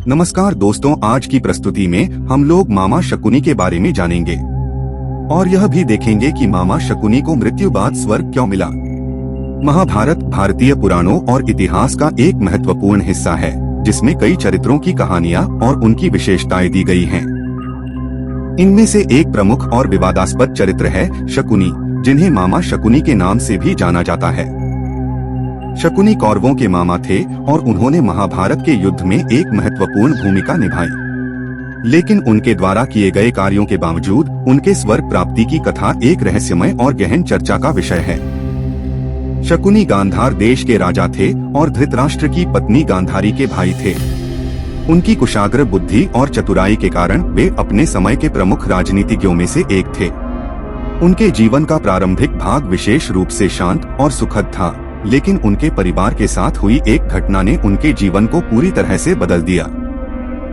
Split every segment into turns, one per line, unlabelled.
नमस्कार दोस्तों, आज की प्रस्तुति में हम लोग मामा शकुनी के बारे में जानेंगे और यह भी देखेंगे कि मामा शकुनी को मृत्यु बाद स्वर्ग क्यों मिला। महाभारत भारतीय पुराणों और इतिहास का एक महत्वपूर्ण हिस्सा है जिसमें कई चरित्रों की कहानियां और उनकी विशेषताएं दी गई हैं। इनमें से एक प्रमुख और विवादास्पद चरित्र है शकुनी, जिन्हें मामा शकुनी के नाम से भी जाना जाता है। शकुनी कौरवों के मामा थे और उन्होंने महाभारत के युद्ध में एक महत्वपूर्ण भूमिका निभाई। लेकिन उनके द्वारा किए गए कार्यों के बावजूद उनके स्वर्ग प्राप्ति की कथा एक रहस्यमय और गहन चर्चा का विषय है। शकुनी गांधार देश के राजा थे और धृतराष्ट्र की पत्नी गांधारी के भाई थे। उनकी कुशाग्र बुद्धि और चतुराई के कारण वे अपने समय के प्रमुख राजनीतिज्ञों में से एक थे। उनके जीवन का प्रारंभिक भाग विशेष रूप से शांत और सुखद था, लेकिन उनके परिवार के साथ हुई एक घटना ने उनके जीवन को पूरी तरह से बदल दिया।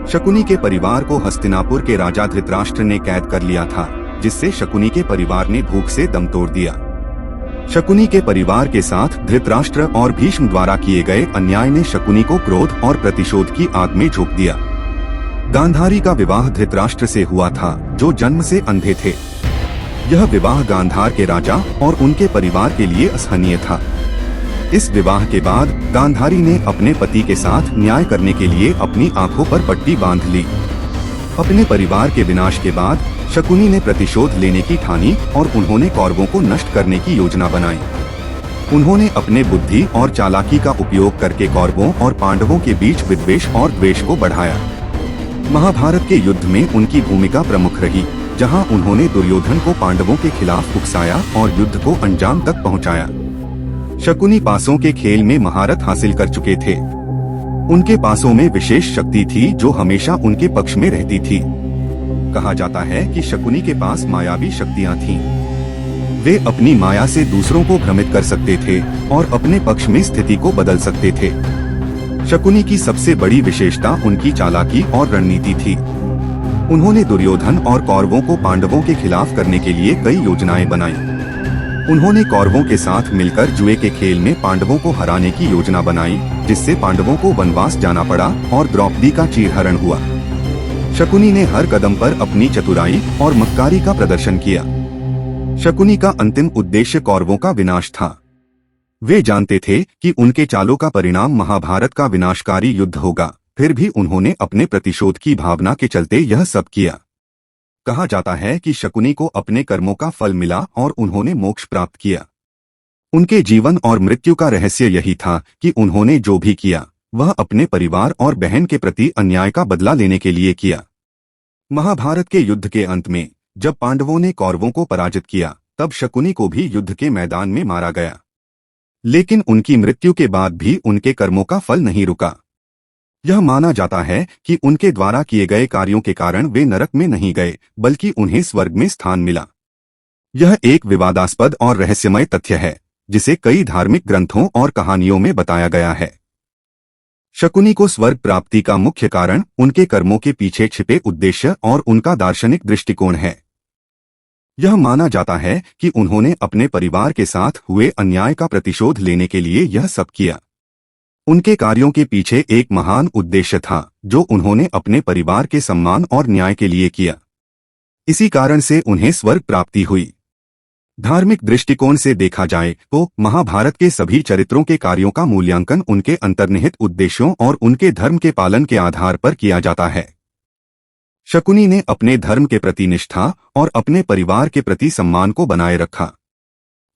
शकुनी के परिवार को हस्तिनापुर के राजा धृतराष्ट्र ने कैद कर लिया था, जिससे शकुनी के परिवार ने भूख से दम तोड़ दिया। शकुनी के परिवार के साथ धृतराष्ट्र और भीष्म द्वारा किए गए अन्याय ने शकुनी को क्रोध और प्रतिशोध की आग में झोंक दिया। गांधारी का विवाह धृतराष्ट्र से हुआ था, जो जन्म से अंधे थे। यह विवाह गांधार के राजा और उनके परिवार के लिए असहनीय था। इस विवाह के बाद गांधारी ने अपने पति के साथ न्याय करने के लिए अपनी आंखों पर पट्टी बांध ली। अपने परिवार के विनाश के बाद शकुनी ने प्रतिशोध लेने की ठानी और उन्होंने कौरवों को नष्ट करने की योजना बनाई। उन्होंने अपने बुद्धि और चालाकी का उपयोग करके कौरवों और पांडवों के बीच विद्वेष और द्वेष को बढ़ाया। महाभारत के युद्ध में उनकी भूमिका प्रमुख रही, जहां उन्होंने दुर्योधन को पांडवों के खिलाफ उकसाया और युद्ध को अंजाम तक पहुंचाया। शकुनी पासों के खेल में महारत हासिल कर चुके थे। उनके पासों में विशेष शक्ति थी जो हमेशा उनके पक्ष में रहती थी। कहा जाता है कि शकुनी के पास मायावी शक्तियां थीं। वे अपनी माया से दूसरों को भ्रमित कर सकते थे और अपने पक्ष में स्थिति को बदल सकते थे। शकुनी की सबसे बड़ी विशेषता उनकी चालाकी और रणनीति थी। उन्होंने दुर्योधन और कौरवों को पांडवों के खिलाफ करने के लिए कई योजनाएं बनाई। उन्होंने कौरवों के साथ मिलकर जुए के खेल में पांडवों को हराने की योजना बनाई, जिससे पांडवों को वनवास जाना पड़ा और द्रौपदी का चीरहरण हुआ। शकुनी ने हर कदम पर अपनी चतुराई और मक्कारी का प्रदर्शन किया। शकुनी का अंतिम उद्देश्य कौरवों का विनाश था। वे जानते थे कि उनके चालों का परिणाम महाभारत का विनाशकारी युद्ध होगा, फिर भी उन्होंने अपने प्रतिशोध की भावना के चलते यह सब किया। कहा जाता है कि शकुनी को अपने कर्मों का फल मिला और उन्होंने मोक्ष प्राप्त किया। उनके जीवन और मृत्यु का रहस्य यही था कि उन्होंने जो भी किया वह अपने परिवार और बहन के प्रति अन्याय का बदला लेने के लिए किया। महाभारत के युद्ध के अंत में जब पांडवों ने कौरवों को पराजित किया, तब शकुनी को भी युद्ध के मैदान में मारा गया। लेकिन उनकी मृत्यु के बाद भी उनके कर्मों का फल नहीं रुका। यह माना जाता है कि उनके द्वारा किए गए कार्यों के कारण वे नरक में नहीं गए, बल्कि उन्हें स्वर्ग में स्थान मिला। यह एक विवादास्पद और रहस्यमय तथ्य है, जिसे कई धार्मिक ग्रंथों और कहानियों में बताया गया है। शकुनी को स्वर्ग प्राप्ति का मुख्य कारण उनके कर्मों के पीछे छिपे उद्देश्य और उनका दार्शनिक दृष्टिकोण है। यह माना जाता है कि उन्होंने अपने परिवार के साथ हुए अन्याय का प्रतिशोध लेने के लिए यह सब किया। उनके कार्यों के पीछे एक महान उद्देश्य था जो उन्होंने अपने परिवार के सम्मान और न्याय के लिए किया। इसी कारण से उन्हें स्वर्ग प्राप्ति हुई। धार्मिक दृष्टिकोण से देखा जाए तो महाभारत के सभी चरित्रों के कार्यों का मूल्यांकन उनके अंतर्निहित उद्देश्यों और उनके धर्म के पालन के आधार पर किया जाता है। शकुनी ने अपने धर्म के प्रति निष्ठा और अपने परिवार के प्रति सम्मान को बनाए रखा।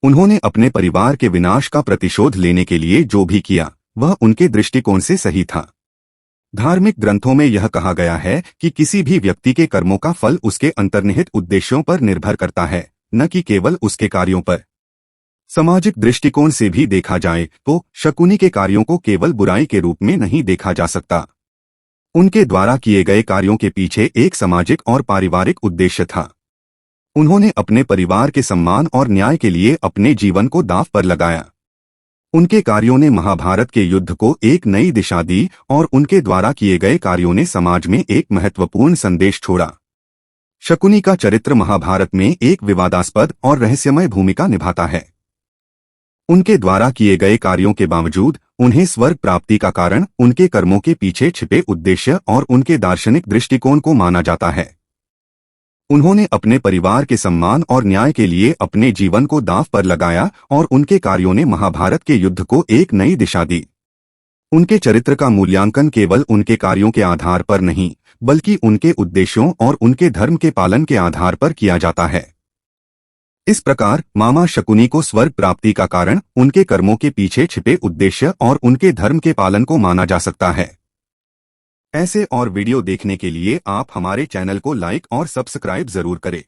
उन्होंने अपने परिवार के विनाश का प्रतिशोध लेने के लिए जो भी किया वह उनके दृष्टिकोण से सही था। धार्मिक ग्रंथों में यह कहा गया है कि किसी भी व्यक्ति के कर्मों का फल उसके अंतर्निहित उद्देश्यों पर निर्भर करता है, न कि केवल उसके कार्यों पर। सामाजिक दृष्टिकोण से भी देखा जाए तो शकुनी के कार्यों को केवल बुराई के रूप में नहीं देखा जा सकता। उनके द्वारा किए गए कार्यों के पीछे एक सामाजिक और पारिवारिक उद्देश्य था। उन्होंने अपने परिवार के सम्मान और न्याय के लिए अपने जीवन को दांव पर लगाया। उनके कार्यों ने महाभारत के युद्ध को एक नई दिशा दी और उनके द्वारा किए गए कार्यों ने समाज में एक महत्वपूर्ण संदेश छोड़ा। शकुनी का चरित्र महाभारत में एक विवादास्पद और रहस्यमय भूमिका निभाता है। उनके द्वारा किए गए कार्यों के बावजूद उन्हें स्वर्ग प्राप्ति का कारण उनके कर्मों के पीछे छिपे उद्देश्य और उनके दार्शनिक दृष्टिकोण को माना जाता है। उन्होंने अपने परिवार के सम्मान और न्याय के लिए अपने जीवन को दांव पर लगाया और उनके कार्यों ने महाभारत के युद्ध को एक नई दिशा दी। उनके चरित्र का मूल्यांकन केवल उनके कार्यों के आधार पर नहीं, बल्कि उनके उद्देश्यों और उनके धर्म के पालन के आधार पर किया जाता है। इस प्रकार मामा शकुनी को स्वर्ग प्राप्ति का कारण उनके कर्मों के पीछे छिपे उद्देश्य और उनके धर्म के पालन को माना जा सकता है। ऐसे और वीडियो देखने के लिए आप हमारे चैनल को लाइक और सब्सक्राइब जरूर करें।